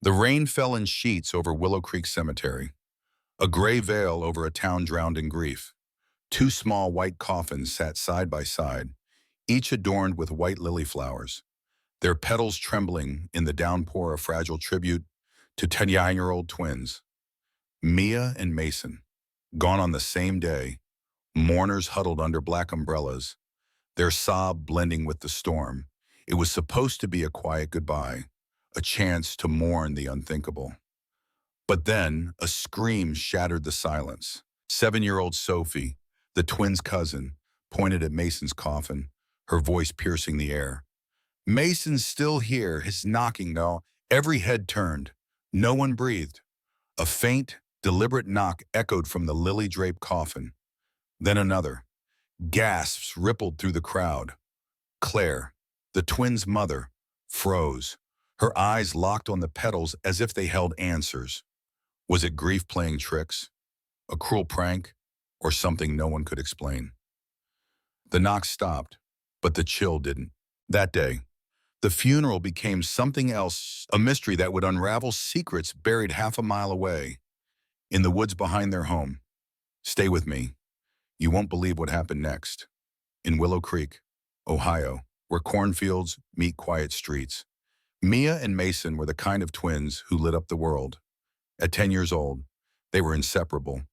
The rain fell in sheets over Willow Creek Cemetery, a gray veil over a town drowned in grief. Two small white coffins sat side by side, each adorned with white lily flowers, their petals trembling in the downpour, a fragile tribute to 10-year-old twins, Mia and Mason, gone on the same day, mourners huddled under black umbrellas, their sob blending with the storm. It was supposed to be a quiet goodbye, a chance to mourn the unthinkable. But then a scream shattered the silence. 7-year-old Sophie, the twins' cousin, pointed at Mason's coffin, her voice piercing the air. "Mason's still here, his knocking though." Every head turned. No one breathed. A faint, deliberate knock echoed from the lily-draped coffin. Then another. Gasps rippled through the crowd. Claire, the twins' mother, froze, her eyes locked on the petals as if they held answers. Was it grief playing tricks, a cruel prank, or something no one could explain? The knock stopped, but the chill didn't. That day, the funeral became something else, a mystery that would unravel secrets buried half a mile away, in the woods behind their home. Stay with me. You won't believe what happened next. In Willow Creek, Ohio, where cornfields meet quiet streets, Mia and Mason were the kind of twins who lit up the world. At 10 years old, they were inseparable,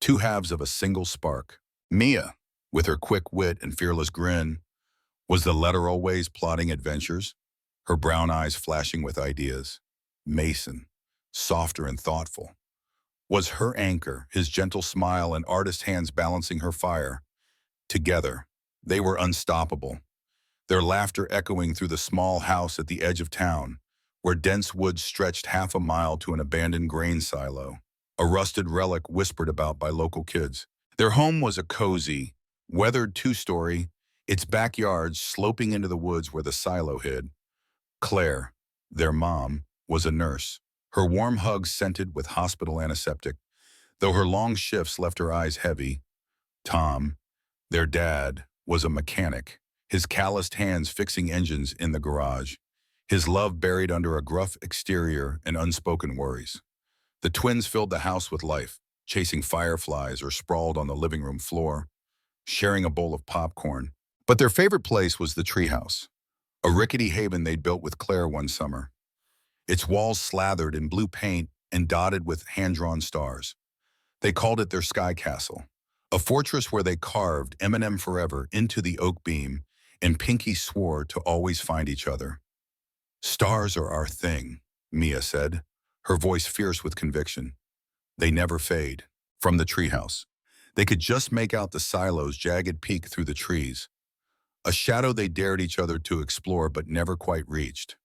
two halves of a single spark. Mia, with her quick wit and fearless grin, was the letter always plotting adventures, her brown eyes flashing with ideas. Mason, softer and thoughtful, was her anchor, his gentle smile and artist hands balancing her fire. Together, they were unstoppable, their laughter echoing through the small house at the edge of town, where dense woods stretched half a mile to an abandoned grain silo, a rusted relic whispered about by local kids. Their home was a cozy, weathered two-story, its backyard sloping into the woods where the silo hid. Claire, their mom, was a nurse, her warm hugs scented with hospital antiseptic, though her long shifts left her eyes heavy. Tom, their dad, was a mechanic, his calloused hands fixing engines in the garage, his love buried under a gruff exterior and unspoken worries. The twins filled the house with life, chasing fireflies or sprawled on the living room floor, sharing a bowl of popcorn. But their favorite place was the treehouse, a rickety haven they'd built with Claire one summer, its walls slathered in blue paint and dotted with hand-drawn stars. They called it their sky castle, a fortress where they carved "Eminem Forever" into the oak beam, and Pinky swore to always find each other. "Stars are our thing," Mia said, her voice fierce with conviction. "They never fade." From the treehouse, they could just make out the silo's jagged peak through the trees, a shadow they dared each other to explore but never quite reached.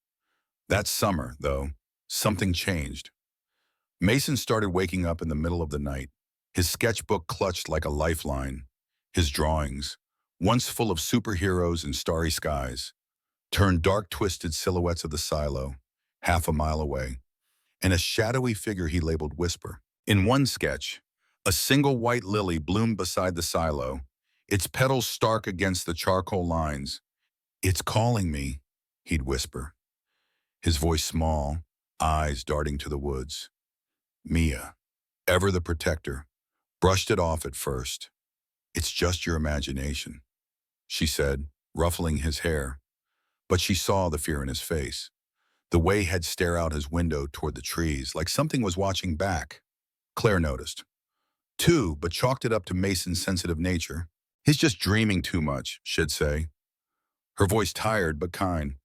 That summer, though, something changed. Mason started waking up in the middle of the night, his sketchbook clutched like a lifeline. His drawings, once full of superheroes and starry skies, turned dark twisted silhouettes of the silo, half a mile away, and a shadowy figure he labeled Whisper. In one sketch, a single white lily bloomed beside the silo, its petals stark against the charcoal lines. "It's calling me," he'd whisper, his voice small, eyes darting to the woods. Mia, ever the protector, brushed it off at first. "It's just your imagination," she said, ruffling his hair. But she saw the fear in his face, the way he'd stare out his window toward the trees, like something was watching back. Claire noticed, too, but chalked it up to Mason's sensitive nature. "He's just dreaming too much," she'd say, her voice tired but kind.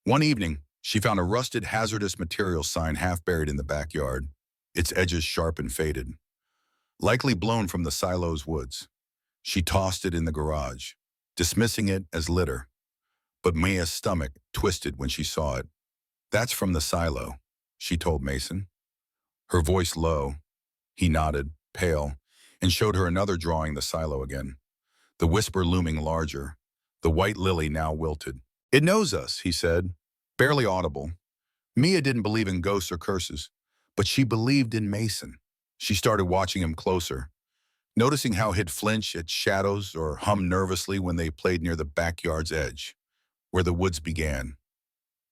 One evening, she found a rusted hazardous material sign half buried in the backyard, its edges sharp and faded, likely blown from the silo's woods. She tossed it in the garage, dismissing it as litter. But Mia's stomach twisted when she saw it. "That's from the silo," she told Mason, her voice low. He nodded, pale, and showed her another drawing the silo again, the whisper looming larger, the white lily now wilted. "It knows us," he said, barely audible. Mia didn't believe in ghosts or curses, but she believed in Mason. She started watching him closer, noticing how he'd flinch at shadows or hum nervously when they played near the backyard's edge, where the woods began.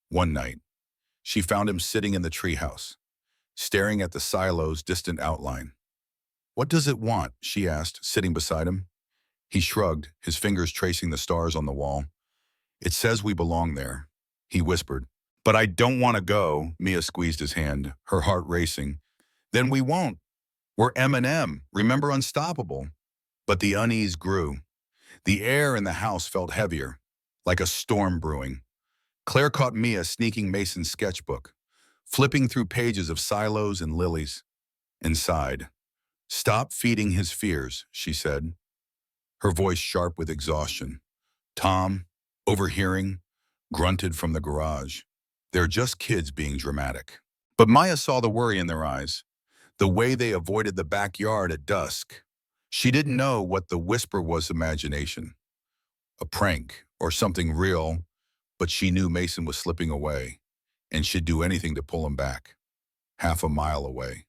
One night, she found him sitting in the treehouse, staring at the silo's distant outline. "What does it want?" she asked, sitting beside him. He shrugged, his fingers tracing the stars on the wall. "It says we belong there," he whispered. "But I don't want to go." Mia squeezed his hand, her heart racing. "Then we won't. We're M&M, remember Unstoppable?" But the unease grew. The air in the house felt heavier, like a storm brewing. Claire caught Mia sneaking Mason's sketchbook, flipping through pages of silos and lilies, and sighed. "Stop feeding his fears," she said, her voice sharp with exhaustion. Tom, overhearing, grunted from the garage. "They're just kids being dramatic." But Maya saw the worry in their eyes, the way they avoided the backyard at dusk. She didn't know what the whisper was imagination, a prank, or something real, but she knew Mason was slipping away, and she'd do anything to pull him back. Half a mile away.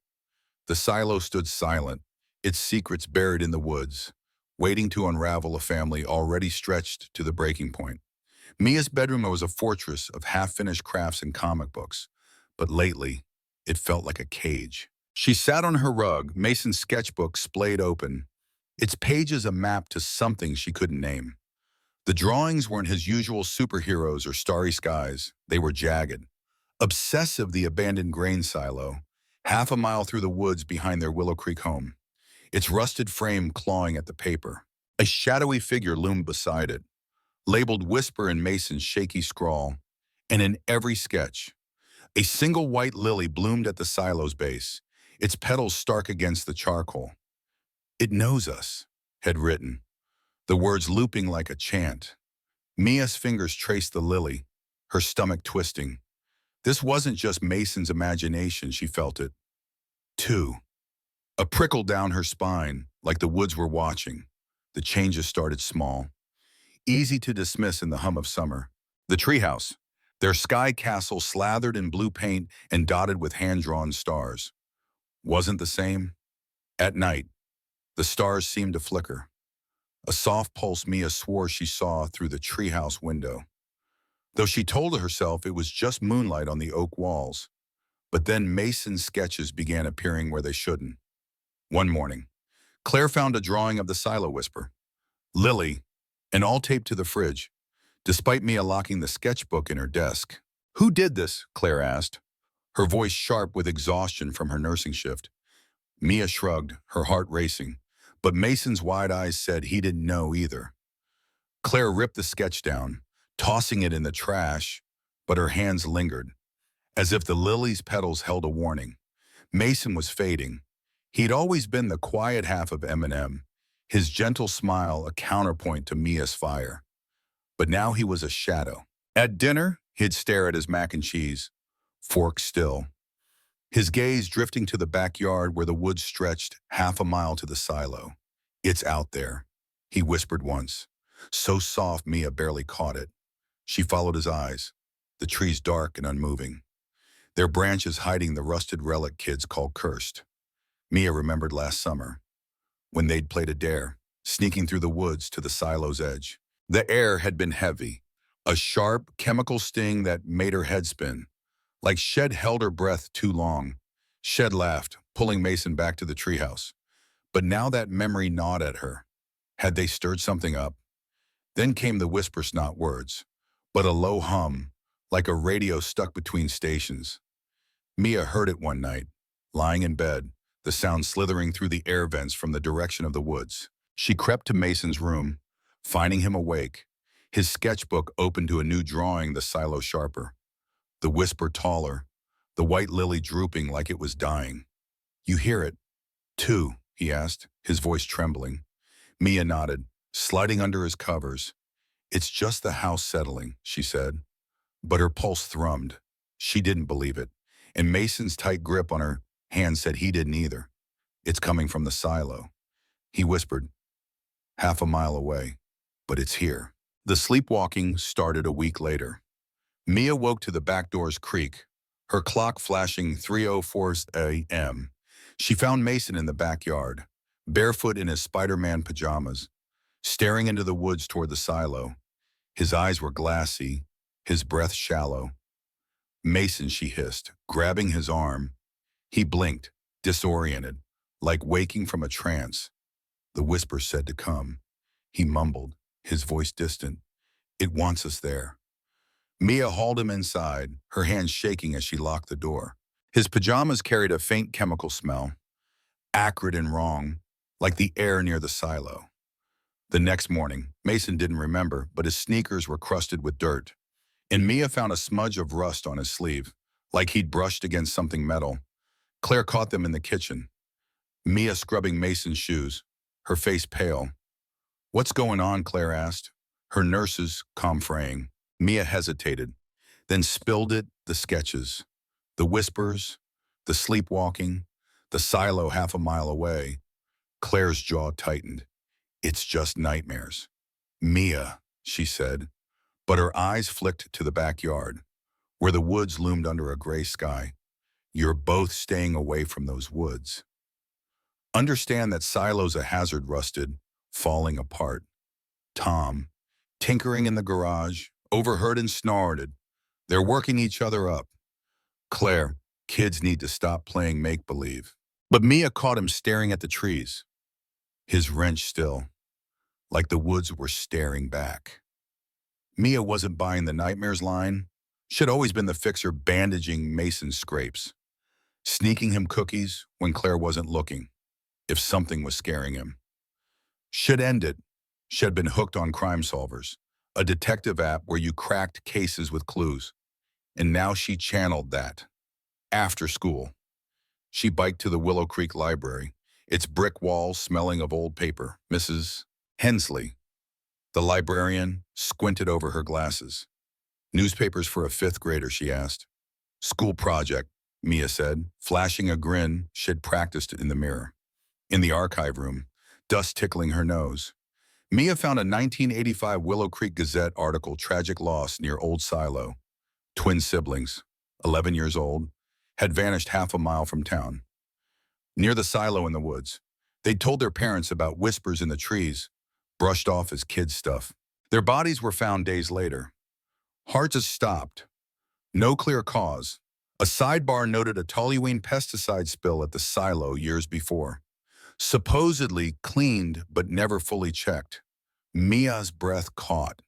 The silo stood silent, its secrets buried in the woods, waiting to unravel a family already stretched to the breaking point. Mia's bedroom was a fortress of half-finished crafts and comic books, but lately, it felt like a cage. She sat on her rug, Mason's sketchbook splayed open, its pages a map to something she couldn't name. The drawings weren't his usual superheroes or starry skies. They were jagged. Obsessive, the abandoned grain silo, half a mile through the woods behind their Willow Creek home, its rusted frame clawing at the paper. A shadowy figure loomed beside it, labeled Whisper in Mason's shaky scrawl, and in every sketch, a single white lily bloomed at the silo's base, its petals stark against the charcoal. "It knows us," had written, the words looping like a chant. Mia's fingers traced the lily, her stomach twisting. This wasn't just Mason's imagination, she felt it. Too. A prickle down her spine, like the woods were watching. The changes started small, easy to dismiss in the hum of summer. The treehouse, their sky castle slathered in blue paint and dotted with hand-drawn stars, wasn't the same. At night, the stars seemed to flicker. A soft pulse Mia swore she saw through the treehouse window, though she told herself it was just moonlight on the oak walls. But then Mason's sketches began appearing where they shouldn't. One morning, Claire found a drawing of the silo whisper, Lily, and all taped to the fridge, despite Mia locking the sketchbook in her desk. "Who did this?" Claire asked, her voice sharp with exhaustion from her nursing shift. Mia shrugged, her heart racing, but Mason's wide eyes said he didn't know either. Claire ripped the sketch down, tossing it in the trash, but her hands lingered, as if the lily's petals held a warning. Mason was fading. He'd always been the quiet half of M&M, his gentle smile a counterpoint to Mia's fire. But now he was a shadow. At dinner, he'd stare at his mac and cheese, fork still, his gaze drifting to the backyard where the woods stretched half a mile to the silo. "It's out there," he whispered once, so soft Mia barely caught it. She followed his eyes, the trees dark and unmoving, their branches hiding the rusted relic kids called cursed. Mia remembered last summer, when they'd played a dare, sneaking through the woods to the silo's edge. The air had been heavy, a sharp chemical sting that made her head spin. Like Shed held her breath too long. Shed laughed, pulling Mason back to the treehouse. But now that memory gnawed at her. Had they stirred something up? Then came the whispers, not words, but a low hum, like a radio stuck between stations. Mia heard it one night, lying in bed, the sound slithering through the air vents from the direction of the woods. She crept to Mason's room, finding him awake, his sketchbook open to a new drawing, the silo sharper, the whisper taller, the white lily drooping like it was dying. "You hear it, too?" he asked, his voice trembling. Mia nodded, sliding under his covers. "It's just the house settling," she said. But her pulse thrummed. She didn't believe it, and Mason's tight grip on her hand said he didn't either. "It's coming from the silo," he whispered, "half a mile away, but it's here." The sleepwalking started a week later. Mia woke to the back door's creak, her clock flashing 3:04 a.m. She found Mason in the backyard, barefoot in his Spider-Man pajamas, staring into the woods toward the silo. His eyes were glassy, his breath shallow. Mason, she hissed, grabbing his arm. He blinked, disoriented, like waking from a trance. The whisper said to come. He mumbled, his voice distant. It wants us there. Mia hauled him inside, her hands shaking as she locked the door. His pajamas carried a faint chemical smell, acrid and wrong, like the air near the silo. The next morning, Mason didn't remember, but his sneakers were crusted with dirt, and Mia found a smudge of rust on his sleeve, like he'd brushed against something metal. Claire caught them in the kitchen, Mia scrubbing Mason's shoes, her face pale. "What's going on?" Claire asked, her nurses comfreying. Mia hesitated, then spilled it, the sketches, the whispers, the sleepwalking, the silo half a mile away. Claire's jaw tightened. "It's just nightmares." "Mia," she said, but her eyes flicked to the backyard, where the woods loomed under a gray sky. "You're both staying away from those woods. Understand that silo's a hazard," rusted, falling apart. Tom, tinkering in the garage, overheard and snorted. "They're working each other up." "Claire, kids need to stop playing make-believe." But Mia caught him staring at the trees, his wrench still, like the woods were staring back. Mia wasn't buying the nightmares line. She'd always been the fixer bandaging Mason's scrapes, sneaking him cookies when Claire wasn't looking, if something was scaring him. She'd end it. She'd been hooked on Crime Solvers, a detective app where you cracked cases with clues. And now she channeled that. After school, she biked to the Willow Creek library, its brick walls smelling of old paper. Mrs. Hensley, the librarian, squinted over her glasses. "Newspapers for a fifth grader?" she asked. "School project," Mia said, flashing a grin she'd practiced in the mirror. In the archive room, dust tickling her nose, Mia found a 1985 Willow Creek Gazette article, "Tragic Loss Near Old Silo." Twin siblings, 11 years old, had vanished half a mile from town. Near the silo in the woods, they'd told their parents about whispers in the trees, brushed off as kids' stuff. Their bodies were found days later. Hearts had stopped. No clear cause. A sidebar noted a toluene pesticide spill at the silo years before, supposedly cleaned but never fully checked. Mia's breath caught.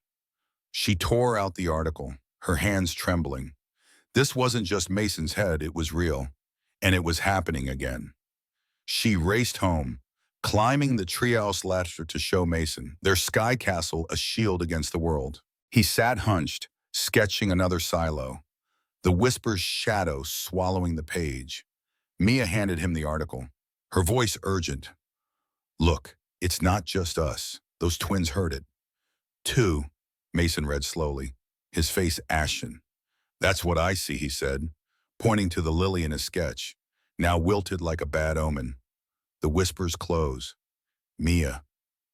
She tore out the article, her hands trembling. This wasn't just Mason's head, it was real, and it was happening again. She raced home, climbing the treehouse ladder to show Mason, their sky castle a shield against the world. He sat hunched, sketching another silo, the whisper's shadow swallowing the page. Mia handed him the article, her voice urgent. "Look, it's not just us. Those twins heard it." "Two," Mason read slowly, his face ashen. "That's what I see," he said, pointing to the lily in his sketch, now wilted like a bad omen. The whispers close. "Mia,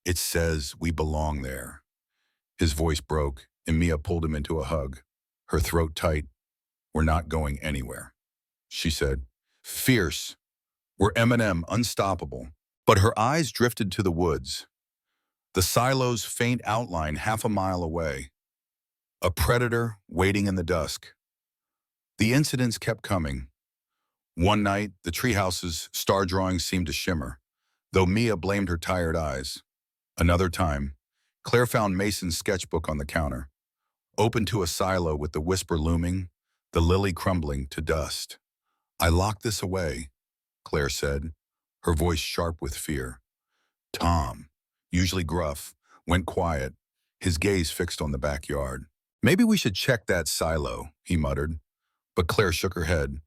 it says we belong there." His voice broke, and Mia pulled him into a hug, her throat tight. "We're not going anywhere," she said, fierce. "We're Eminem, unstoppable." But her eyes drifted to the woods, the silo's faint outline half a mile away. A predator waiting in the dusk. The incidents kept coming. One night, the treehouse's star drawings seemed to shimmer, though Mia blamed her tired eyes. Another time, Claire found Mason's sketchbook on the counter, open to a silo with the whisper looming, the lily crumbling to dust. "I locked this away," Claire said, her voice sharp with fear. Tom, usually gruff, went quiet, his gaze fixed on the backyard. "Maybe we should check that silo," he muttered. But Claire shook her head.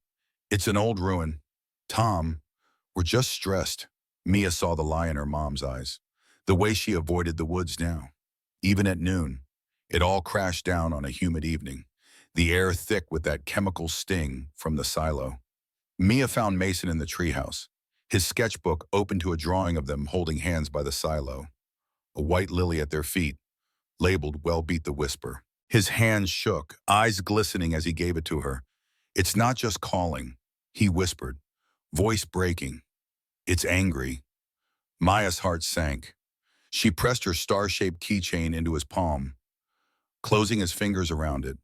"It's an old ruin. Tom, we're just stressed." Mia saw the lie in her mom's eyes, the way she avoided the woods now. Even at noon, it all crashed down on a humid evening, the air thick with that chemical sting from the silo. Mia found Mason in the treehouse, his sketchbook open to a drawing of them holding hands by the silo, a white lily at their feet, labeled "Well Beat the Whisper." His hands shook, eyes glistening as he gave it to her. "It's not just calling," he whispered, voice breaking. "It's angry." Maya's heart sank. She pressed her star-shaped keychain into his palm, closing his fingers around it.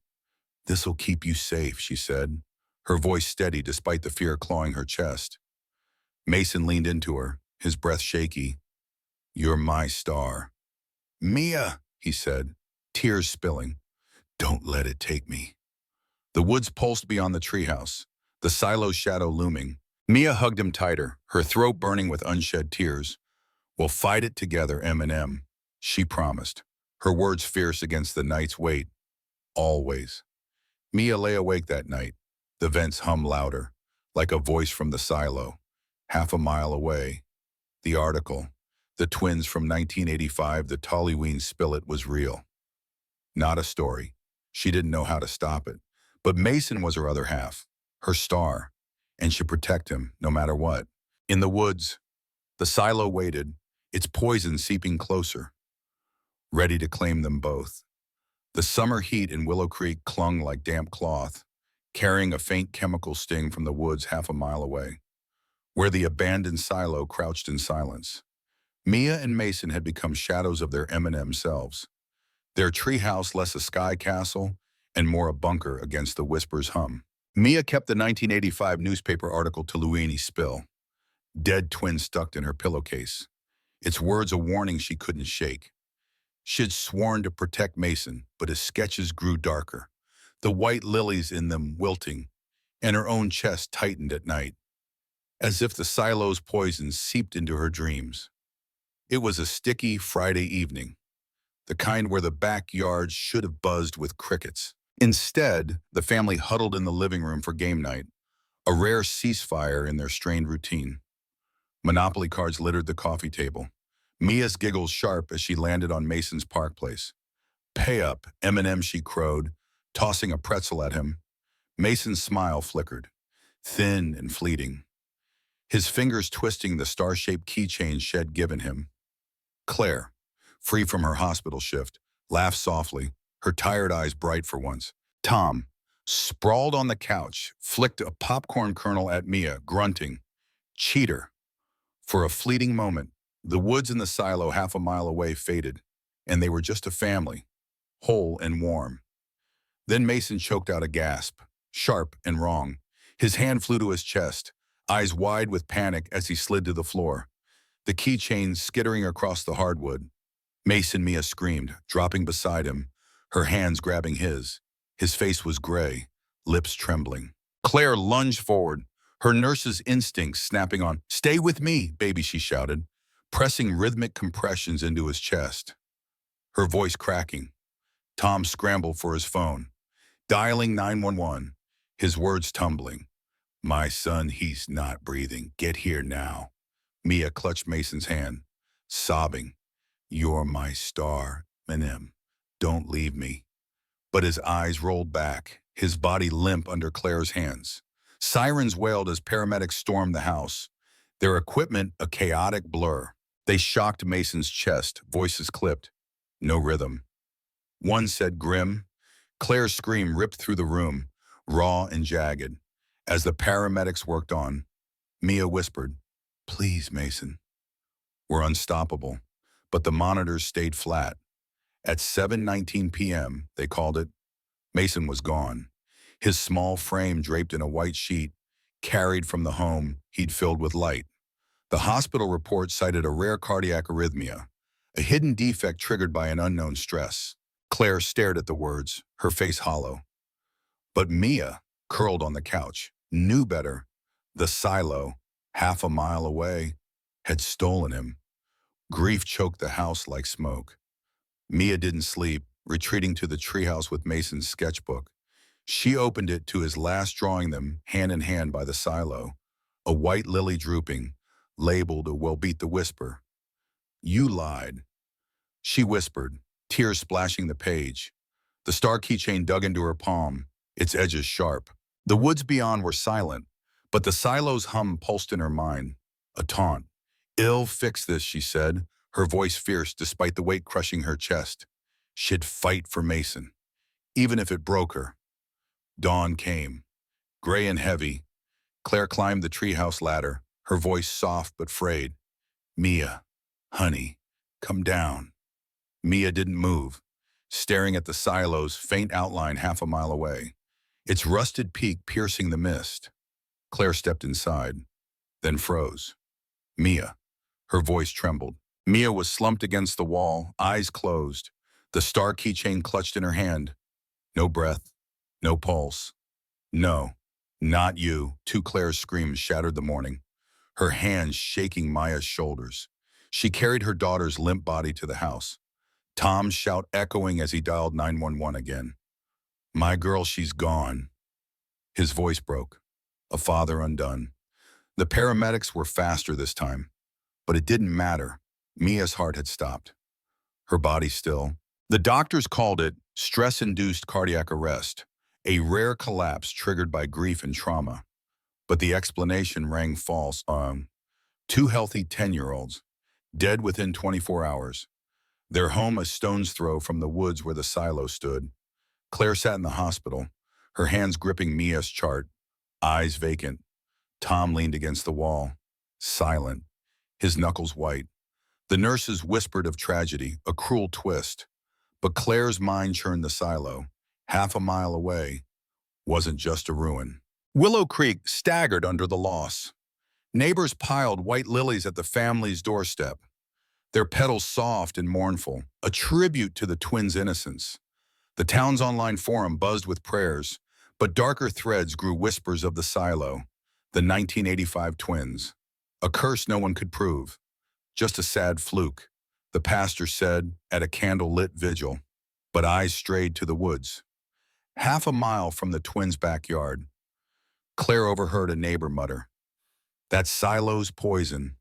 "This'll keep you safe," she said, her voice steady despite the fear clawing her chest. Mason leaned into her, his breath shaky. "You're my star." "Mia," he said, tears spilling. "Don't let it take me." The woods pulsed beyond the treehouse, the silo's shadow looming. Mia hugged him tighter, her throat burning with unshed tears. "We'll fight it together, M&M," she promised, her words fierce against the night's weight. "Always." Mia lay awake that night, the vents hum louder, like a voice from the silo. Half a mile away, the article, the twins from 1985, the Tollyween spillet was real. Not a story. She didn't know how to stop it. But Mason was her other half, her star, and she'd protect him no matter what. In the woods, the silo waited, its poison seeping closer, ready to claim them both. The summer heat in Willow Creek clung like damp cloth, carrying a faint chemical sting from the woods half a mile away, where the abandoned silo crouched in silence. Mia and Mason had become shadows of their M&M selves, their treehouse less a sky castle and more a bunker against the whisper's hum. Mia kept the 1985 newspaper article to Luini's spill, dead twin stuck in her pillowcase, its words a warning she couldn't shake. She'd sworn to protect Mason, but his sketches grew darker, the white lilies in them wilting, and her own chest tightened at night, as if the silo's poison seeped into her dreams. It was a sticky Friday evening, the kind where the backyard should have buzzed with crickets. Instead, the family huddled in the living room for game night, a rare ceasefire in their strained routine. Monopoly cards littered the coffee table, Mia's giggles sharp as she landed on Mason's Park Place. "Pay up, M&M," she crowed, tossing a pretzel at him. Mason's smile flickered, thin and fleeting, his fingers twisting the star-shaped keychain she'd given him. Claire, free from her hospital shift, laughed softly, her tired eyes bright for once. Tom, sprawled on the couch, flicked a popcorn kernel at Mia, grunting, "Cheater." For a fleeting moment, the woods in the silo half a mile away faded, and they were just a family, whole and warm. Then Mason choked out a gasp, sharp and wrong. His hand flew to his chest, eyes wide with panic as he slid to the floor, the keychain skittering across the hardwood. "Mason," Mia screamed, dropping beside him, her hands grabbing his. His face was gray, lips trembling. Claire lunged forward, her nurse's instincts snapping on. "Stay with me, baby," she shouted, pressing rhythmic compressions into his chest, her voice cracking. Tom scrambled for his phone, dialing 911, his words tumbling. "My son, he's not breathing. Get here now." Mia clutched Mason's hand, sobbing. "You're my star, M&M. Don't leave me." But his eyes rolled back, his body limp under Claire's hands. Sirens wailed as paramedics stormed the house, their equipment a chaotic blur. They shocked Mason's chest, voices clipped. No rhythm. One said grim. Claire's scream ripped through the room, raw and jagged. As the paramedics worked on, Mia whispered, "Please, Mason." "We're unstoppable." But the monitors stayed flat. At 7:19 p.m., they called it, Mason was gone, his small frame draped in a white sheet, carried from the home he'd filled with light. The hospital report cited a rare cardiac arrhythmia, a hidden defect triggered by an unknown stress. Claire stared at the words, her face hollow. But Mia, curled on the couch, knew better. The silo, half a mile away, had stolen him. Grief choked the house like smoke. Mia didn't sleep, retreating to the treehouse with Mason's sketchbook. She opened it to his last drawing them, hand in hand by the silo, a white lily drooping, labeled "Will beat the whisper." "You lied," she whispered, tears splashing the page. The star keychain dug into her palm, its edges sharp. The woods beyond were silent, but the silo's hum pulsed in her mind. A taunt. "Ill fix this," she said, her voice fierce despite the weight crushing her chest. She'd fight for Mason, even if it broke her. Dawn came, gray and heavy. Claire climbed the treehouse ladder, her voice soft but frayed. "Mia, honey, come down." Mia didn't move, staring at the silo's faint outline half a mile away, its rusted peak piercing the mist. Claire stepped inside, then froze. Mia. Her voice trembled. Mia was slumped against the wall, eyes closed, the star keychain clutched in her hand. No breath, no pulse. No, not you. Two Claire's screams shattered the morning, her hands shaking Maya's shoulders. She carried her daughter's limp body to the house, Tom's shout echoing as he dialed 911 again. My girl, she's gone. His voice broke, a father undone. The paramedics were faster this time, but it didn't matter. Mia's heart had stopped, her body still. The doctors called it stress-induced cardiac arrest, a rare collapse triggered by grief and trauma. But the explanation rang false. Two healthy 10-year-olds, dead within 24 hours. Their home a stone's throw from the woods where the silo stood. Claire sat in the hospital, her hands gripping Mia's chart, eyes vacant. Tom leaned against the wall, silent, his knuckles white. The nurses whispered of tragedy, a cruel twist. But Claire's mind churned the silo, half a mile away, wasn't just a ruin. Willow Creek staggered under the loss. Neighbors piled white lilies at the family's doorstep, their petals soft and mournful, a tribute to the twins' innocence. The town's online forum buzzed with prayers, but darker threads grew whispers of the silo, the 1985 twins. A curse no one could prove, just a sad fluke, the pastor said at a candle-lit vigil. But eyes strayed to the woods. Half a mile from the twins' backyard, Claire overheard a neighbor mutter, "That silo's poison."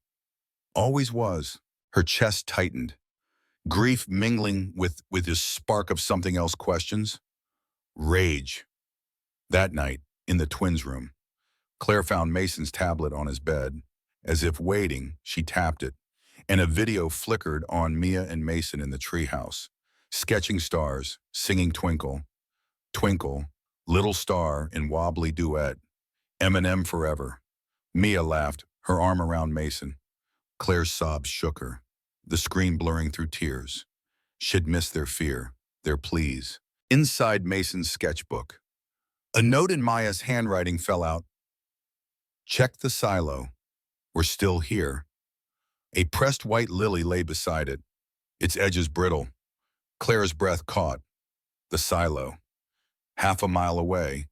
Always was. Her chest tightened, grief mingling with his spark of something else questions. Rage. That night, in the twins' room, Claire found Mason's tablet on his bed. As if waiting, she tapped it, and a video flickered on Mia and Mason in the treehouse, sketching stars, singing Twinkle, Twinkle, Little Star in wobbly duet, Eminem forever. Mia laughed, her arm around Mason. Claire's sobs shook her, the screen blurring through tears. She'd missed their fear, their pleas. Inside Mason's sketchbook, a note in Maya's handwriting fell out. Check the silo. We're still here. A pressed white lily lay beside it, its edges brittle. Claire's breath caught. The silo, half a mile away,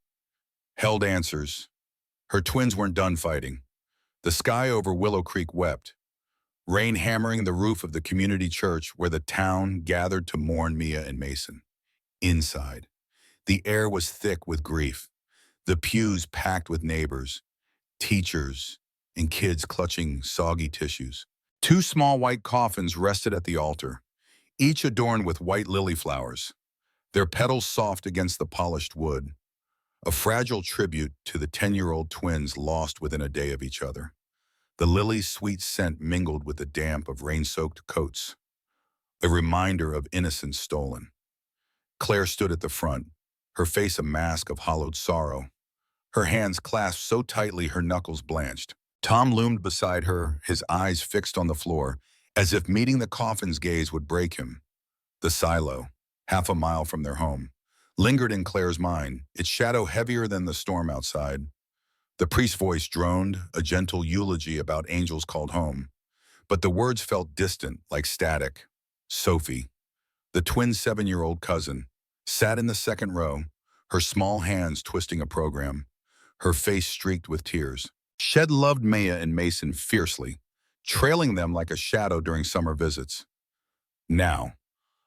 held answers. Her twins weren't done fighting. The sky over Willow Creek wept, rain hammering the roof of the community church where the town gathered to mourn Mia and Mason. Inside, the air was thick with grief, the pews packed with neighbors, teachers, and kids clutching soggy tissues. Two small white coffins rested at the altar, each adorned with white lily flowers, their petals soft against the polished wood, a fragile tribute to the 10-year-old twins lost within a day of each other. The lily's sweet scent mingled with the damp of rain-soaked coats, a reminder of innocence stolen. Claire stood at the front, her face a mask of hollowed sorrow, her hands clasped so tightly her knuckles blanched. Tom loomed beside her, his eyes fixed on the floor, as if meeting the coffin's gaze would break him. The silo, half a mile from their home, lingered in Claire's mind, its shadow heavier than the storm outside. The priest's voice droned, a gentle eulogy about angels called home, but the words felt distant, like static. Sophie, the twin 7-year-old cousin, sat in the second row, her small hands twisting a program, her face streaked with tears. Shed loved Maya and Mason fiercely, trailing them like a shadow during summer visits. Now,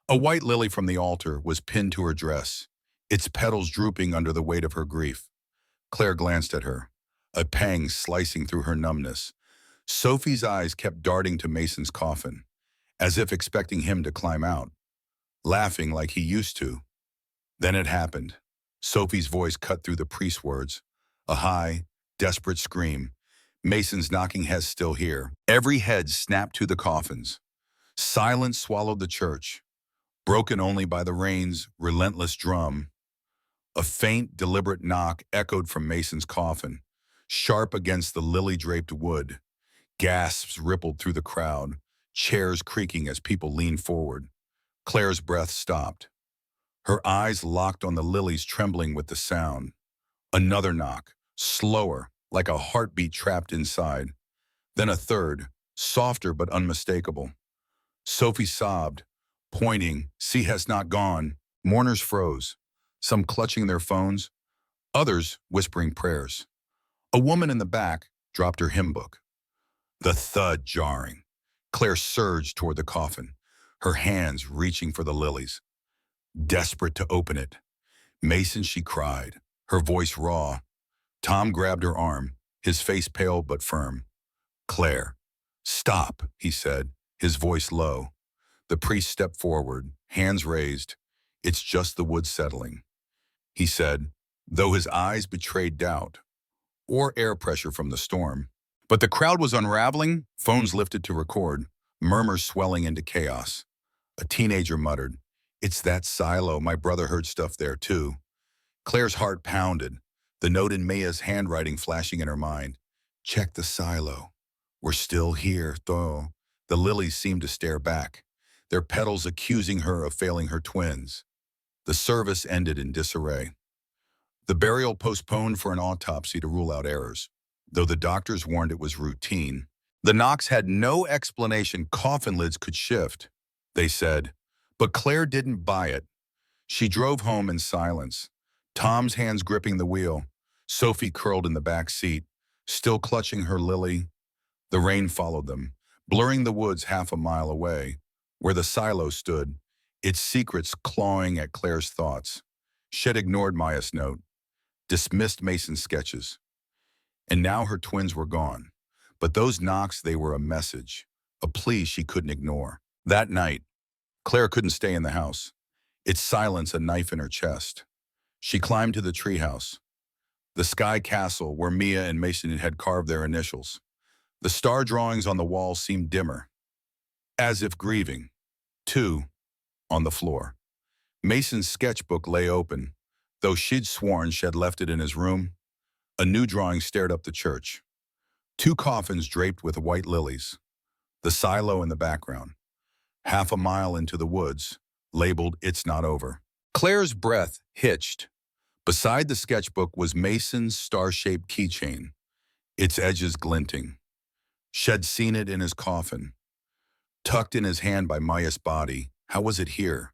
a white lily from the altar was pinned to her dress, its petals drooping under the weight of her grief. Claire glanced at her, a pang slicing through her numbness. Sophie's eyes kept darting to Mason's coffin, as if expecting him to climb out, laughing like he used to. Then it happened. Sophie's voice cut through the priest's words, a high, desperate scream. Mason's knocking heads still here. Every head snapped to the coffins. Silence swallowed the church, broken only by the rain's relentless drum. A faint, deliberate knock echoed from Mason's coffin, sharp against the lily-draped wood. Gasps rippled through the crowd, chairs creaking as people leaned forward. Claire's breath stopped. Her eyes locked on the lilies, trembling with the sound. Another knock, slower, like a heartbeat trapped inside. Then a third, softer but unmistakable. Sophie sobbed, pointing, "She has not gone." Mourners froze, some clutching their phones, others whispering prayers. A woman in the back dropped her hymn book. The thud jarring. Claire surged toward the coffin, her hands reaching for the lilies. Desperate to open it. "Mason," she cried, her voice raw. Tom grabbed her arm, his face pale but firm. "Claire." "Stop," he said, his voice low. The priest stepped forward, hands raised. "It's just the wood settling," he said, though his eyes betrayed doubt, or air pressure from the storm. But the crowd was unraveling, phones lifted to record, murmurs swelling into chaos. A teenager muttered, "It's that silo, my brother heard stuff there too." Claire's heart pounded, the note in Maya's handwriting flashing in her mind. "Check the silo. We're still here, though." The lilies seemed to stare back, their petals accusing her of failing her twins. The service ended in disarray. The burial postponed for an autopsy to rule out errors, though the doctors warned it was routine. The knocks had no explanation. Coffin lids could shift, they said, but Claire didn't buy it. She drove home in silence, Tom's hands gripping the wheel, Sophie curled in the back seat, still clutching her lily. The rain followed them, blurring the woods half a mile away, where the silo stood, its secrets clawing at Claire's thoughts. She'd ignored Maya's note, dismissed Mason's sketches, and now her twins were gone. But those knocks, they were a message, a plea she couldn't ignore. That night, Claire couldn't stay in the house, its silence a knife in her chest. She climbed to the treehouse, the sky castle where Mia and Mason had carved their initials. The star drawings on the wall seemed dimmer, as if grieving. Two, on the floor. Mason's sketchbook lay open, though she'd sworn she'd left it in his room. A new drawing stared up the church. Two coffins draped with white lilies. The silo in the background. Half a mile into the woods, labeled "It's Not Over." Claire's breath hitched. Beside the sketchbook was Mason's star-shaped keychain, its edges glinting. She'd seen it in his coffin, tucked in his hand by Maya's body. How was it here?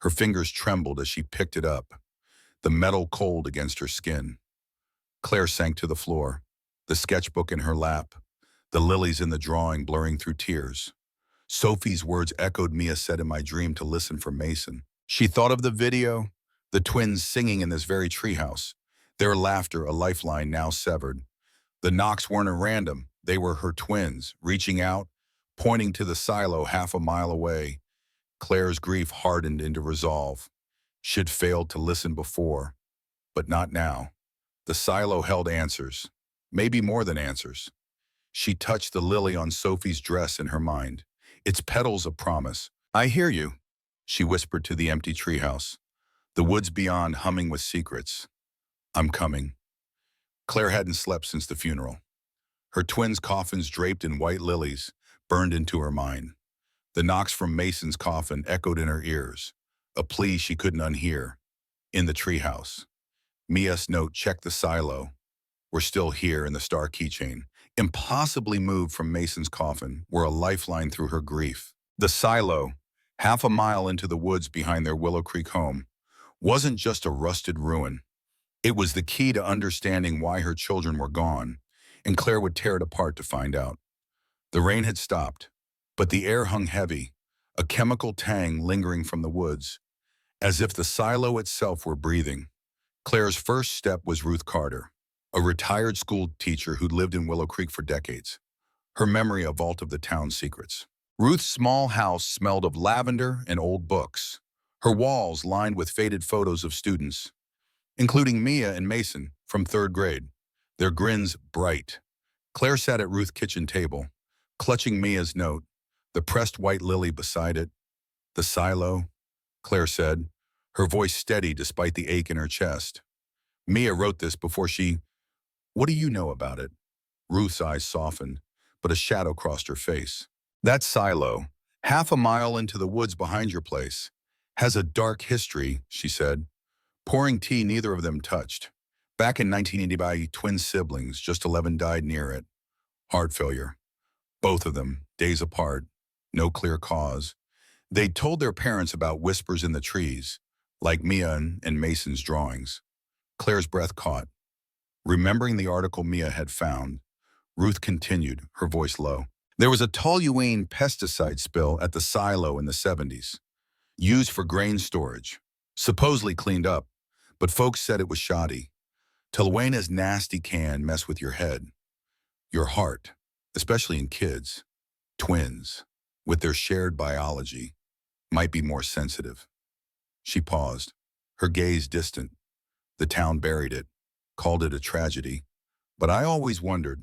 Her fingers trembled as she picked it up, the metal cold against her skin. Claire sank to the floor, the sketchbook in her lap, the lilies in the drawing blurring through tears. Sophie's words echoed. "Mia said in my dream to listen for Mason." She thought of the video, the twins singing in this very treehouse, their laughter a lifeline now severed. The knocks weren't at random. They were her twins, reaching out, pointing to the silo half a mile away. Claire's grief hardened into resolve. She'd failed to listen before, but not now. The silo held answers, maybe more than answers. She touched the lily on Sophie's dress in her mind, its petals a promise. "I hear you," she whispered to the empty treehouse, the woods beyond humming with secrets. "I'm coming." Claire hadn't slept since the funeral. Her twins' coffins draped in white lilies burned into her mind. The knocks from Mason's coffin echoed in her ears, a plea she couldn't unhear. In the treehouse, Mia's note, "Check the silo. We're still here," in the star keychain, impossibly moved from Mason's coffin, were a lifeline through her grief. The silo, half a mile into the woods behind their Willow Creek home, wasn't just a rusted ruin. It was the key to understanding why her children were gone, and Claire would tear it apart to find out. The rain had stopped, but the air hung heavy, a chemical tang lingering from the woods, as if the silo itself were breathing. Claire's first step was Ruth Carter, a retired school teacher who'd lived in Willow Creek for decades, her memory a vault of the town's secrets. Ruth's small house smelled of lavender and old books, her walls lined with faded photos of students, including Mia and Mason from third grade, their grins bright. Claire sat at Ruth's kitchen table, clutching Mia's note, the pressed white lily beside it. "The silo," Claire said, her voice steady despite the ache in her chest. "Mia wrote this before she—" "What do you know about it?" Ruth's eyes softened, but a shadow crossed her face. "That silo, half a mile into the woods behind your place, Has a dark history, she said. Pouring tea neither of them touched. Back in 1980 by twin siblings, just 11 died near it. Heart failure. Both of them, days apart. No clear cause. They'd told their parents about whispers in the trees, like Mia and Mason's drawings. Claire's breath caught. Remembering the article Mia had found, Ruth continued, her voice low. There was a toluene pesticide spill at the silo in the 70s, used for grain storage, supposedly cleaned up, but folks said it was shoddy. Toluene's nasty can mess with your head, your heart, especially in kids. Twins, with their shared biology, might be more sensitive. She paused, her gaze distant. The town buried it, called it a tragedy. But I always wondered,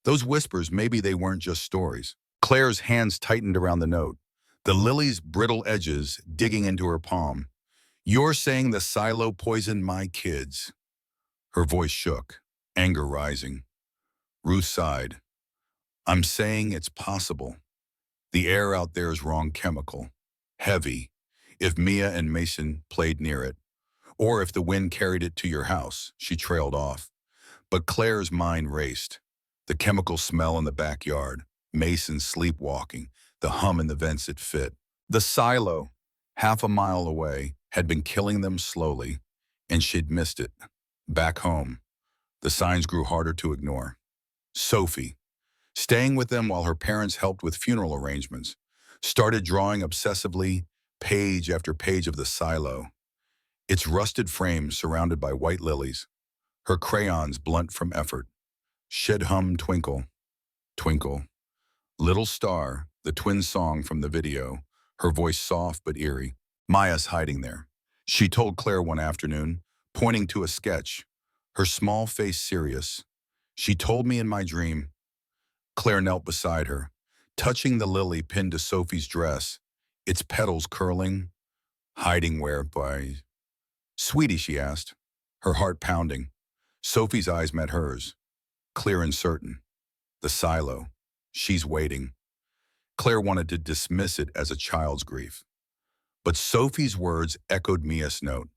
those whispers, maybe they weren't just stories. Claire's hands tightened around the note, the lily's brittle edges digging into her palm. You're saying the silo poisoned my kids. Her voice shook, anger rising. Ruth sighed. I'm saying it's possible. The air out there is wrong chemical. Heavy, if Mia and Mason played near it. Or if the wind carried it to your house, she trailed off. But Claire's mind raced. The chemical smell in the backyard, Mason sleepwalking, the hum in the vents it fit. The silo, half a mile away, had been killing them slowly, and she'd missed it. Back home, the signs grew harder to ignore. Sophie, staying with them while her parents helped with funeral arrangements, started drawing obsessively, page after page of the silo. Its rusted frame surrounded by white lilies, her crayons blunt from effort. Shed hum twinkle, twinkle. Little Star, the twin song from the video, her voice soft but eerie. Maya's hiding there. She told Claire one afternoon, pointing to a sketch, her small face serious. She told me in my dream. Claire knelt beside her, touching the lily pinned to Sophie's dress, its petals curling. Hiding where, by... Sweetie, she asked, her heart pounding. Sophie's eyes met hers, clear and certain. The silo. She's waiting. Claire wanted to dismiss it as a child's grief. But Sophie's words echoed Mia's note.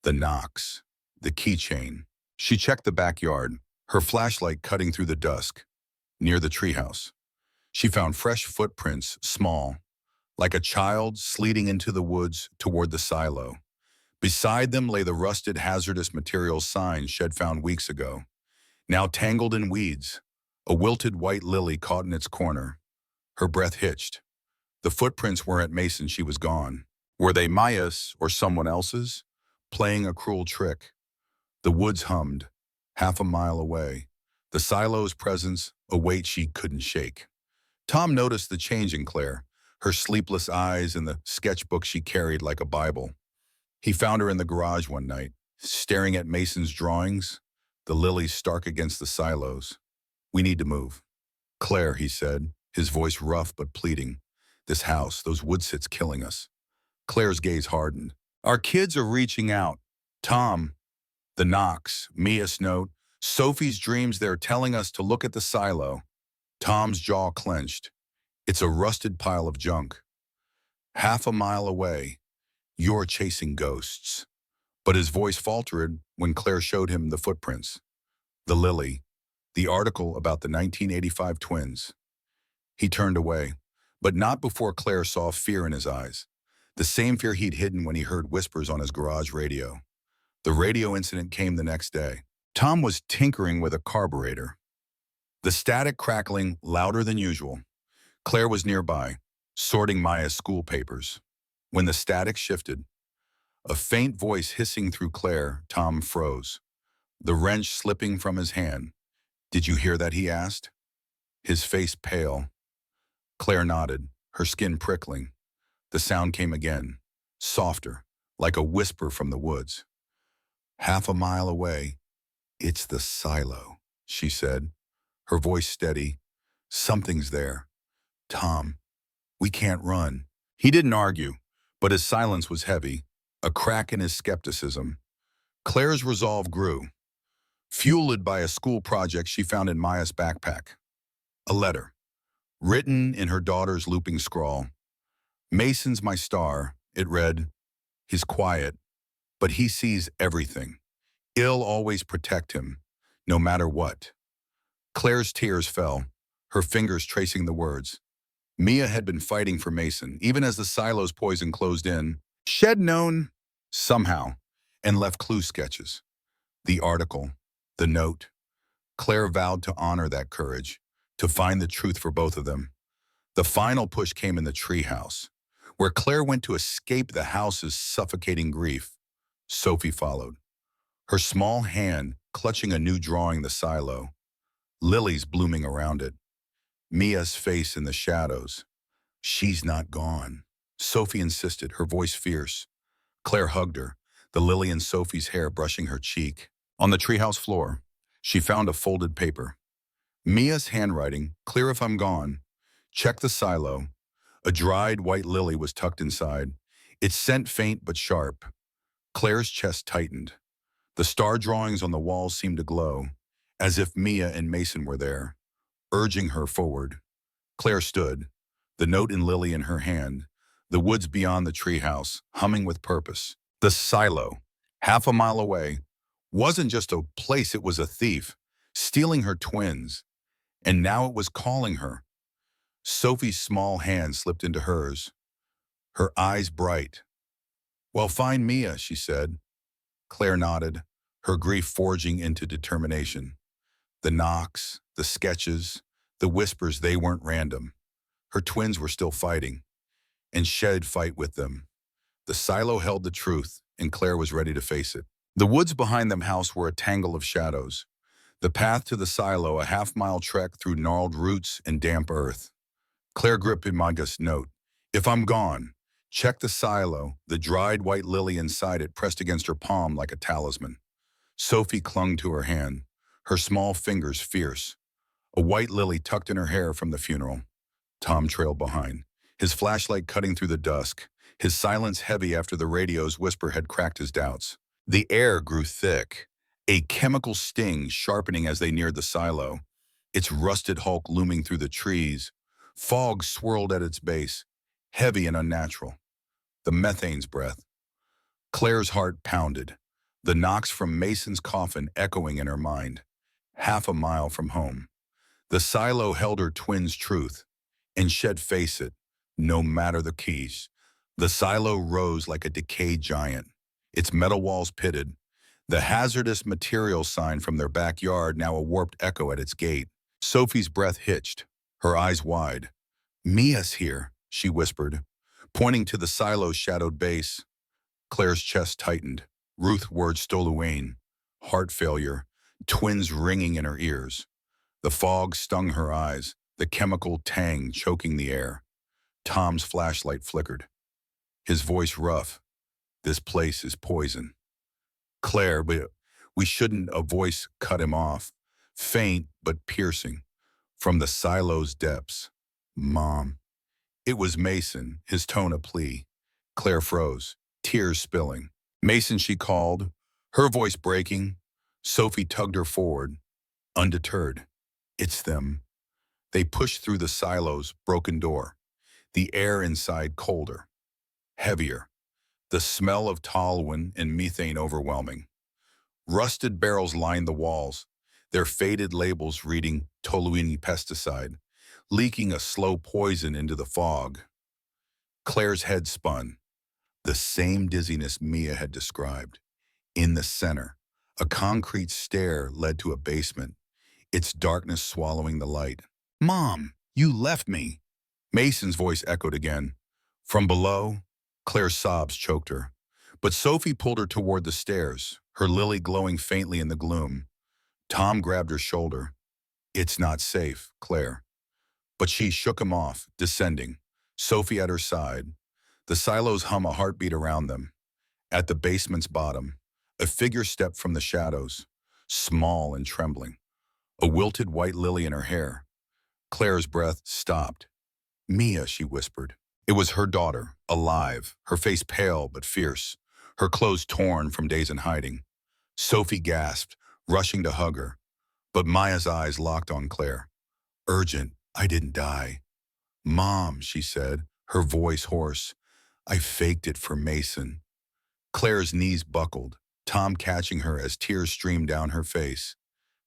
The knocks, the keychain. She checked the backyard, her flashlight cutting through the dusk. Near the treehouse, she found fresh footprints, small, like a child sleeting into the woods toward the silo. Beside them lay the rusted hazardous materials sign Shed found weeks ago, now tangled in weeds, a wilted white lily caught in its corner. Her breath hitched. The footprints weren't Mason, she was gone. Were they Maya's or someone else's? Playing a cruel trick. The woods hummed, half a mile away. The silo's presence, a weight she couldn't shake. Tom noticed the change in Claire, her sleepless eyes and the sketchbook she carried like a Bible. He found her in the garage one night, staring at Mason's drawings, the lilies stark against the silos. We need to move. Claire, he said, his voice rough but pleading. This house, those woodsits killing us. Claire's gaze hardened. Our kids are reaching out. Tom, the knocks, Mia's note, Sophie's dreams, they're telling us to look at the silo. Tom's jaw clenched. It's a rusted pile of junk. Half a mile away, you're chasing ghosts. But his voice faltered when Claire showed him the footprints. The lily, the article about the 1985 twins. He turned away, but not before Claire saw fear in his eyes. The same fear he'd hidden when he heard whispers on his garage radio. The radio incident came the next day. Tom was tinkering with a carburetor. The static crackling louder than usual. Claire was nearby, sorting Maya's school papers. When the static shifted, a faint voice hissing through Claire, Tom froze, the wrench slipping from his hand. Did you hear that, he asked, his face pale. Claire nodded, her skin prickling. The sound came again, softer, like a whisper from the woods. Half a mile away, it's the silo, she said, her voice steady. Something's there. Tom, we can't run. He didn't argue, but his silence was heavy, a crack in his skepticism. Claire's resolve grew, fueled by a school project she found in Maya's backpack. A letter, written in her daughter's looping scrawl. Mason's my star, it read, He's quiet, but he sees everything. It'll always protect him, no matter what. Claire's tears fell, her fingers tracing the words. Mia had been fighting for Mason, even as the silo's poison closed in. She'd known, somehow, and left clue sketches. The article, the note. Claire vowed to honor that courage, to find the truth for both of them. The final push came in the treehouse, where Claire went to escape the house's suffocating grief. Sophie followed, her small hand clutching a new drawing the silo, lilies blooming around it. Mia's face in the shadows. She's not gone. Sophie insisted, her voice fierce. Claire hugged her, the lily in Sophie's hair brushing her cheek. On the treehouse floor, she found a folded paper. Mia's handwriting, clear if I'm gone. Check the silo. A dried white lily was tucked inside, its scent faint but sharp. Claire's chest tightened. The star drawings on the walls seemed to glow, as if Mia and Mason were there, urging her forward. Claire stood, the note in lily in her hand, the woods beyond the treehouse, humming with purpose. The silo, half a mile away, wasn't just a place, it was a thief, stealing her twins. And now it was calling her. Sophie's small hand slipped into hers, her eyes bright. Well, find Mia, she said. Claire nodded, her grief forging into determination. The knocks, the sketches, the whispers, they weren't random. Her twins were still fighting, and she'd fight with them. The silo held the truth, and Claire was ready to face it. The woods behind them house were a tangle of shadows. The path to the silo, a half-mile trek through gnarled roots and damp earth. Claire gripped Imaga's note. If I'm gone, check the silo, the dried white lily inside it pressed against her palm like a talisman. Sophie clung to her hand, her small fingers fierce. A white lily tucked in her hair from the funeral. Tom trailed behind, his flashlight cutting through the dusk, his silence heavy after the radio's whisper had cracked his doubts. The air grew thick, a chemical sting sharpening as they neared the silo, its rusted hulk looming through the trees. Fog swirled at its base, heavy and unnatural. The methane's breath. Claire's heart pounded, the knocks from Mason's coffin echoing in her mind. Half a mile from home. The silo held her twin's truth, and she'd face it, no matter the keys. The silo rose like a decayed giant, its metal walls pitted, the hazardous material sign from their backyard now a warped echo at its gate. Sophie's breath hitched, her eyes wide. Mia's here, she whispered, pointing to the silo's shadowed base. Claire's chest tightened. Ruth's words stole away. Heart failure, twins ringing in her ears. The fog stung her eyes, the chemical tang choking the air. Tom's flashlight flickered, his voice rough. This place is poison. Claire, but we shouldn't, a voice cut him off, faint but piercing, from the silo's depths. Mom. It was Mason, his tone a plea. Claire froze, tears spilling. Mason, she called, her voice breaking. Sophie tugged her forward, undeterred. It's them. They pushed through the silo's broken door, the air inside colder, heavier, the smell of toluene and methane overwhelming. Rusted barrels lined the walls, their faded labels reading toluene pesticide, leaking a slow poison into the fog. Claire's head spun, the same dizziness Mia had described. In the center, a concrete stair led to a basement, its darkness swallowing the light. Mom, you left me. Mason's voice echoed again. From below, Claire's sobs choked her. But Sophie pulled her toward the stairs, her lily glowing faintly in the gloom. Tom grabbed her shoulder. It's not safe, Claire. But she shook him off, descending, Sophie at her side. The silos hum a heartbeat around them. At the basement's bottom, a figure stepped from the shadows, small and trembling, a wilted white lily in her hair. Claire's breath stopped. Mia, she whispered. It was her daughter, alive, her face pale but fierce, her clothes torn from days in hiding. Sophie gasped, rushing to hug her. But Maya's eyes locked on Claire. Urgent, I didn't die. Mom, she said, her voice hoarse. I faked it for Mason. Claire's knees buckled, Tom catching her as tears streamed down her face.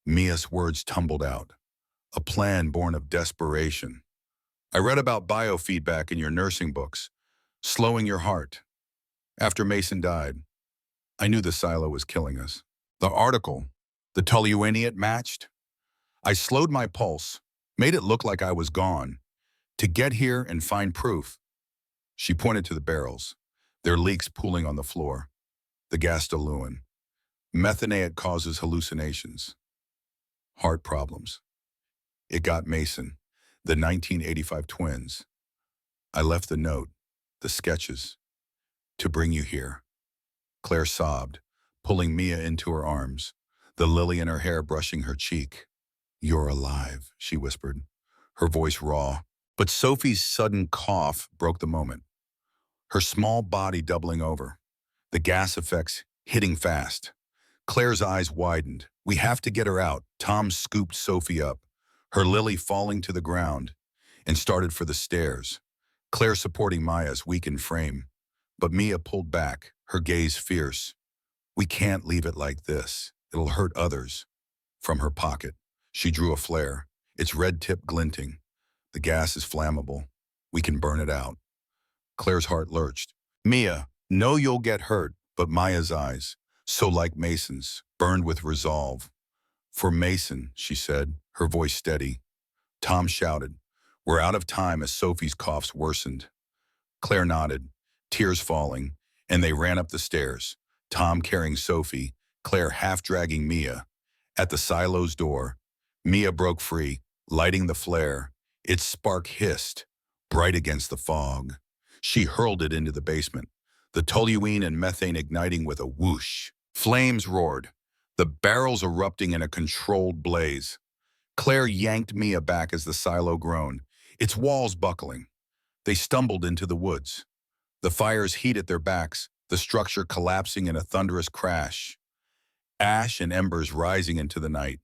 Mia's words tumbled out. A plan born of desperation. I read about biofeedback in your nursing books, slowing your heart. After Mason died, I knew the silo was killing us. The article, the toluene it matched. I slowed my pulse, made it look like I was gone. To get here and find proof. She pointed to the barrels, their leaks pooling on the floor. The gas diluent. Methanate causes hallucinations. Heart problems. It got Mason, the 1985 twins. I left the note, the sketches, to bring you here. Claire sobbed, pulling Mia into her arms, the lily in her hair brushing her cheek. You're alive, she whispered, her voice raw. But Sophie's sudden cough broke the moment, her small body doubling over, the gas effects hitting fast. Claire's eyes widened. We have to get her out. Tom scooped Sophie up, her lily falling to the ground, and started for the stairs, Claire supporting Maya's weakened frame. But Mia pulled back, her gaze fierce. We can't leave it like this. It'll hurt others. From her pocket, she drew a flare, its red tip glinting. The gas is flammable. We can burn it out. Claire's heart lurched. Mia, know you'll get hurt, but Maya's eyes, so like Mason's, burned with resolve. For Mason, she said, her voice steady. Tom shouted. We're out of time as Sophie's coughs worsened. Claire nodded, tears falling, and they ran up the stairs, Tom carrying Sophie, Claire half-dragging Mia. At the silo's door, Mia broke free, lighting the flare. Its spark hissed, bright against the fog. She hurled it into the basement, the toluene and methane igniting with a whoosh. Flames roared, the barrels erupting in a controlled blaze. Claire yanked Mia back as the silo groaned, its walls buckling. They stumbled into the woods. The fire's heat at their backs, the structure collapsing in a thunderous crash. Ash and embers rising into the night.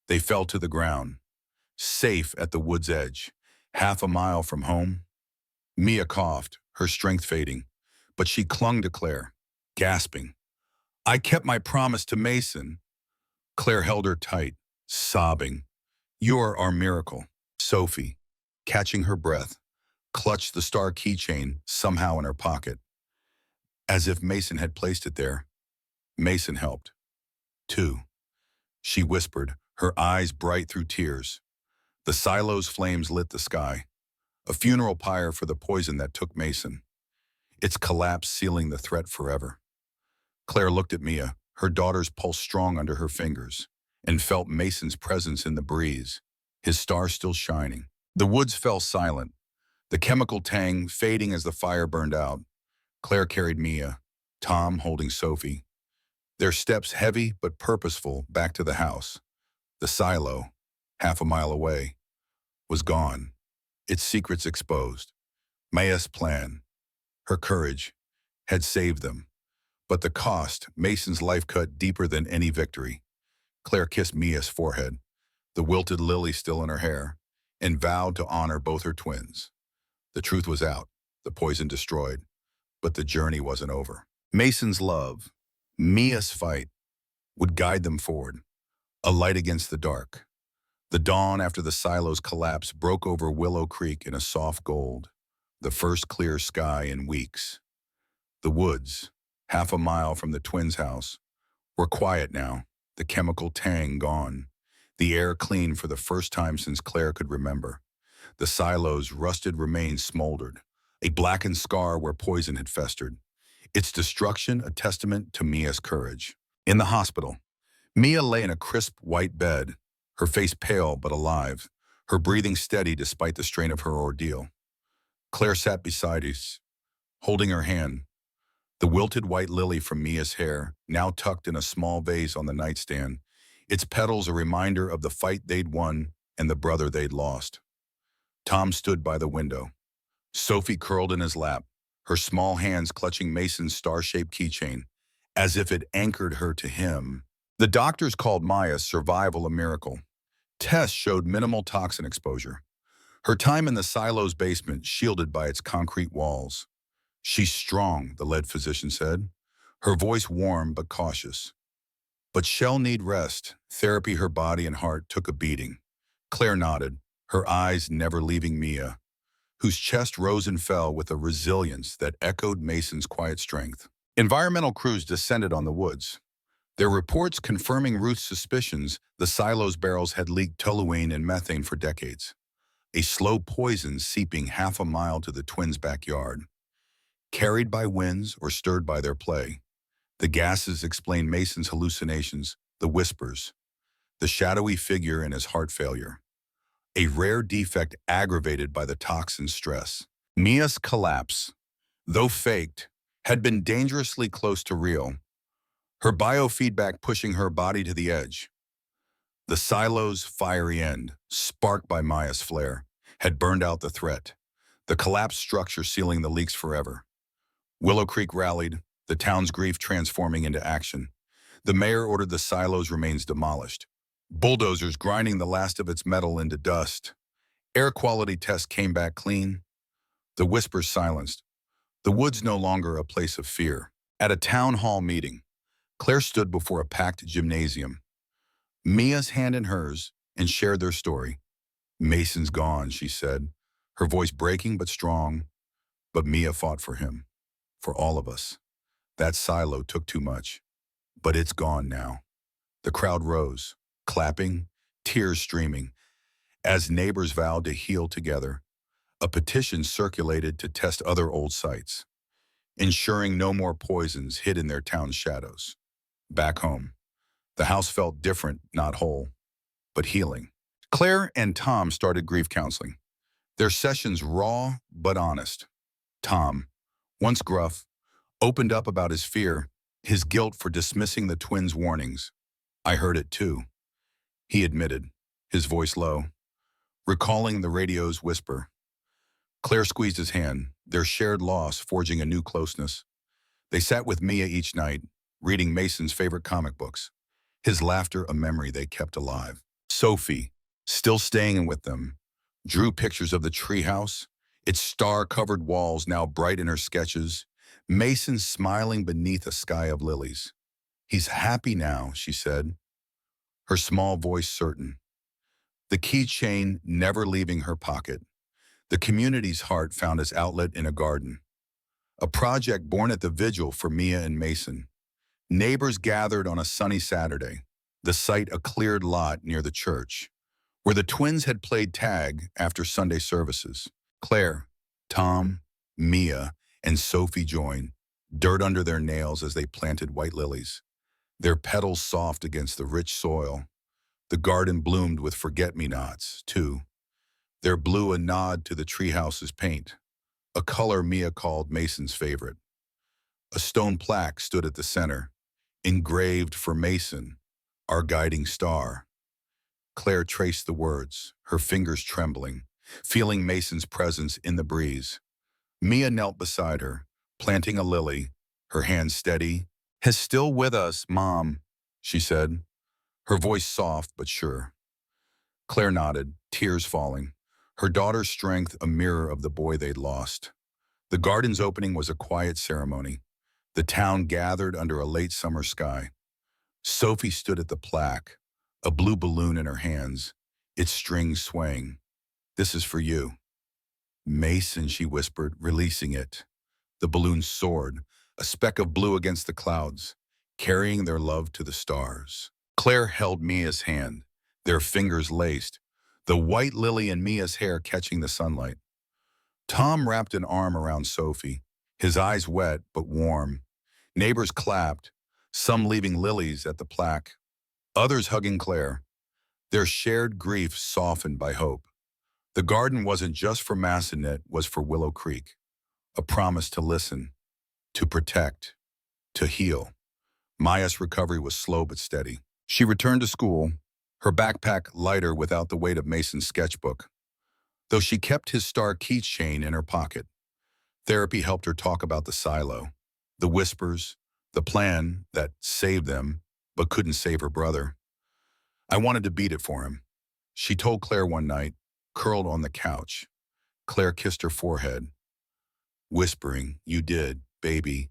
They fell to the ground, safe at the wood's edge, half a mile from home. Mia coughed, her strength fading, but she clung to Claire, gasping. I kept my promise to Mason. Claire held her tight, sobbing. You're our miracle. Sophie, catching her breath, clutched the star keychain somehow in her pocket. As if Mason had placed it there. Mason helped. Too. She whispered, her eyes bright through tears. The silo's flames lit the sky. A funeral pyre for the poison that took Mason. Its collapse sealing the threat forever. Claire looked at Mia, her daughter's pulse strong under her fingers, and felt Mason's presence in the breeze, his star still shining. The woods fell silent, the chemical tang fading as the fire burned out. Claire carried Mia, Tom holding Sophie. Their steps heavy but purposeful back to the house. The silo, half a mile away, was gone, its secrets exposed. Maya's plan, her courage, had saved them. But the cost, Mason's life cut deeper than any victory. Claire kissed Mia's forehead, the wilted lily still in her hair, and vowed to honor both her twins. The truth was out, the poison destroyed, but the journey wasn't over. Mason's love, Mia's fight, would guide them forward, a light against the dark. The dawn after the silo's collapse broke over Willow Creek in a soft gold, the first clear sky in weeks. The woods, half a mile from the twins' house, were quiet now, the chemical tang gone, the air clean for the first time since Claire could remember. The silo's rusted remains smoldered, a blackened scar where poison had festered. Its destruction a testament to Mia's courage. In the hospital, Mia lay in a crisp white bed, her face pale but alive, her breathing steady despite the strain of her ordeal. Claire sat beside us, holding her hand, the wilted white lily from Mia's hair, now tucked in a small vase on the nightstand, its petals a reminder of the fight they'd won and the brother they'd lost. Tom stood by the window, Sophie curled in his lap, her small hands clutching Mason's star-shaped keychain, as if it anchored her to him. The doctors called Maya's survival a miracle. Tests showed minimal toxin exposure. Her time in the silo's basement shielded by its concrete walls. She's strong, the lead physician said. her voice warm but cautious. But shall need rest. Therapy her body and heart took a beating. Claire nodded, her eyes never leaving Mia, whose chest rose and fell with a resilience that echoed Mason's quiet strength. Environmental crews descended on the woods, their reports confirming Ruth's suspicions the silo's barrels had leaked toluene and methane for decades, a slow poison seeping half a mile to the twins' backyard. Carried by winds or stirred by their play, the gases explained Mason's hallucinations, the whispers, the shadowy figure in his heart failure, a rare defect aggravated by the toxin stress. Mia's collapse, though faked, had been dangerously close to real, her biofeedback pushing her body to the edge. The silo's fiery end, sparked by Maya's flare, had burned out the threat, the collapsed structure sealing the leaks forever. Willow Creek rallied, the town's grief transforming into action. The mayor ordered the silo's remains demolished, bulldozers grinding the last of its metal into dust. Air quality tests came back clean. The whispers silenced. The woods no longer a place of fear. At a town hall meeting, Claire stood before a packed gymnasium, Mia's hand in hers, and shared their story. "Mason's gone," she said, her voice breaking but strong. But Mia fought for him, for all of us. That silo took too much, but it's gone now. The crowd rose, clapping, tears streaming, as neighbors vowed to heal together. A petition circulated to test other old sites, ensuring no more poisons hid in their town's shadows. Back home, the house felt different, not whole, but healing. Claire and Tom started grief counseling, their sessions raw but honest. Tom, once gruff, opened up about his fear, his guilt for dismissing the twins' warnings. "I heard it too," he admitted, his voice low, recalling the radio's whisper. Claire squeezed his hand, their shared loss forging a new closeness. They sat with Mia each night, reading Mason's favorite comic books, his laughter a memory they kept alive. Sophie, still staying with them, drew pictures of the treehouse, its star-covered walls now bright in her sketches, Mason smiling beneath a sky of lilies. "He's happy now," she said, her small voice certain. The keychain never leaving her pocket. The community's heart found its outlet in a garden. A project born at the vigil for Mia and Mason. Neighbors gathered on a sunny Saturday, the site a cleared lot near the church, where the twins had played tag after Sunday services. Claire, Tom, Mia, and Sophie joined, dirt under their nails as they planted white lilies, their petals soft against the rich soil. The garden bloomed with forget-me-nots, too, their blue a nod to the treehouse's paint, a color Mia called Mason's favorite. A stone plaque stood at the center, engraved for Mason, our guiding star. Claire traced the words, her fingers trembling, feeling Mason's presence in the breeze. Mia knelt beside her, planting a lily, her hand steady. "He's still with us, Mom," she said, her voice soft but sure. Claire nodded, tears falling, her daughter's strength a mirror of the boy they'd lost. The garden's opening was a quiet ceremony. The town gathered under a late summer sky. Sophie stood at the plaque, a blue balloon in her hands, its strings swaying. "This is for you." "Mason," she whispered, releasing it. The balloon soared, a speck of blue against the clouds, carrying their love to the stars. Claire held Mia's hand, their fingers laced, the white lily in Mia's hair catching the sunlight. Tom wrapped an arm around Sophie, his eyes wet but warm. Neighbors clapped, some leaving lilies at the plaque, others hugging Claire, their shared grief softened by hope. The garden wasn't just for Massonet, it was for Willow Creek, a promise to listen, to protect, to heal. Maya's recovery was slow but steady. She returned to school, her backpack lighter without the weight of Mason's sketchbook, though she kept his star keychain in her pocket. Therapy helped her talk about the silo, the whispers, the plan that saved them but couldn't save her brother. "I wanted to beat it for him," she told Claire one night, curled on the couch. Claire kissed her forehead, whispering, "You did, baby.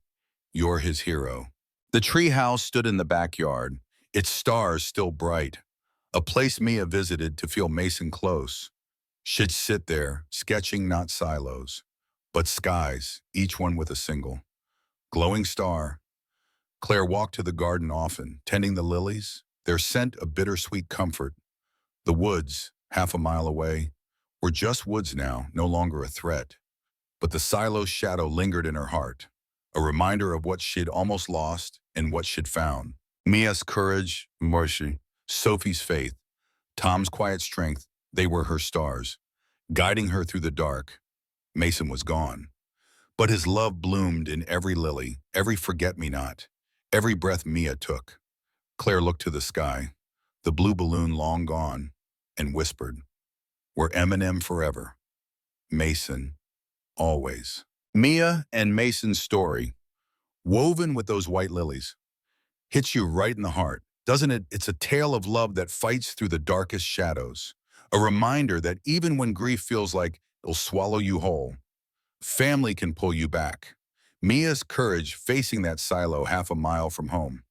You're his hero." The tree house stood in the backyard, its stars still bright, a place Mia visited to feel Mason close. She'd sit there, sketching not silos, but skies, each one with a single glowing star. Claire walked to the garden often, tending the lilies, their scent a bittersweet comfort. The woods, half a mile away, were just woods now, no longer a threat. But the silo's shadow lingered in her heart, a reminder of what she'd almost lost and what she'd found. Mia's courage, mercy, Sophie's faith, Tom's quiet strength, they were her stars, guiding her through the dark. Mason was gone. But his love bloomed in every lily, every forget-me-not, every breath Mia took. Claire looked to the sky, the blue balloon long gone, and whispered, "We're M&M forever. Mason, always." Mia and Mason's story, woven with those white lilies, hits you right in the heart, doesn't it? It's a tale of love that fights through the darkest shadows, a reminder that even when grief feels like it'll swallow you whole, family can pull you back. Mia's courage facing that silo half a mile from home,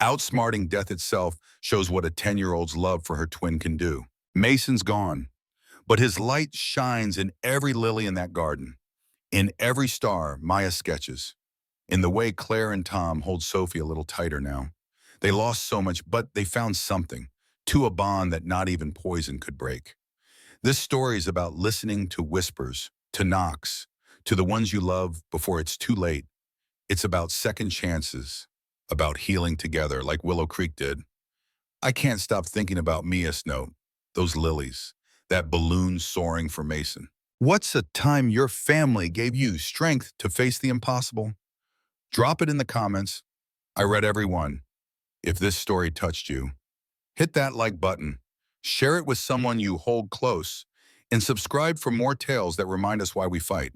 outsmarting death itself, shows what a 10-year-old's love for her twin can do. Mason's gone, but his light shines in every lily in that garden, in every star Maya sketches, in the way Claire and Tom hold Sophie a little tighter now. They lost so much, but they found something, to a bond that not even poison could break. This story is about listening to whispers, to knocks, to the ones you love before it's too late. It's about second chances, about healing together like Willow Creek did. I can't stop thinking about Mia's note, those lilies, that balloon soaring for Mason. What's a time your family gave you strength to face the impossible? Drop it in the comments. I read every one. If this story touched you, hit that like button, share it with someone you hold close, and subscribe for more tales that remind us why we fight.